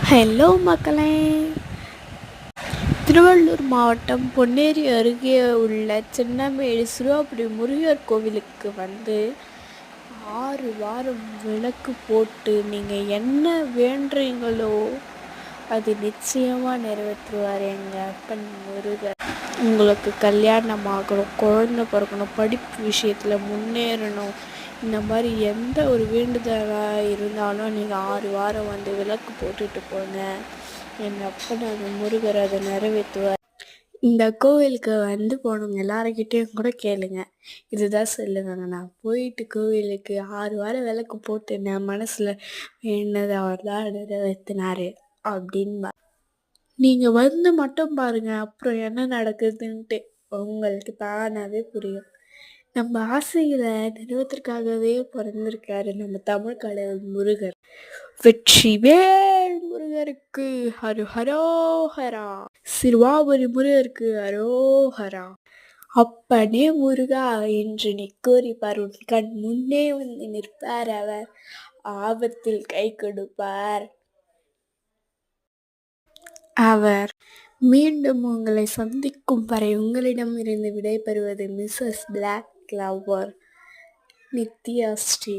Hello மக்களே! திருவள்ளூர் மாவட்டம் பொன்னேரி அருகே உள்ள சின்னமேடு சிறுவாபுரி முருகர் கோவிலுக்கு வந்து 6 வாரம் விளக்கு போட்டு நீங்கள் என்ன வேண்டுறீங்களோ அது நிச்சயமாக நிறைவேற்றுவார் எங்கள் அப்பன் முருகர். உங்களுக்கு கல்யாணம் ஆகணும், குழந்தை பிறக்கணும், படிப்பு விஷயத்தில் முன்னேறணும், இந்த மாதிரி எந்த ஒரு வேண்டுதலாக இருந்தாலும் நீங்கள் 6 வாரம் வந்து விளக்கு போட்டுட்டு போங்க. எங்கள் அப்பன் அந்த முருகர் அதை நிறைவேற்றுவார். இந்த கோவிலுக்கு வந்து போனவங்க எல்லாருக்கிட்டேயும் கூட கேளுங்க, இதுதான் சொல்லுவாங்க. நான் போயிட்டு கோவிலுக்கு 6 வாரம் விளக்கு போட்டு என் மனசில் வேண்டது அவர் தான் நிறைவேற்றினாரு அப்படின்பா. நீங்கள் வந்து மட்டும் பாருங்கள், அப்புறம் என்ன நடக்குதுன்ட்டு உங்களுக்கு தானாகவே புரியும். நம்ம ஆசைகளை நிறைவேற்றக்காகவே பிறந்திருக்காரு நம்ம தமிழ் கடவுள் முருகர். வெற்றிவேல் முருகருக்கு ஹரோஹரா, சிறுவாபுரி முருகருக்கு ஹரோஹரா. அப்பனே முருகா என்று நீ கூறிப்பார், உன் கண் முன்னே வந்து நிற்பார் அவர், ஆபத்தில் கை கொடுப்பார் அவர். மீண்டும் உங்களை சந்திக்கும் வரை உங்களிடமிருந்து விடைபெறுவது Mrs black lover Nithya Sri.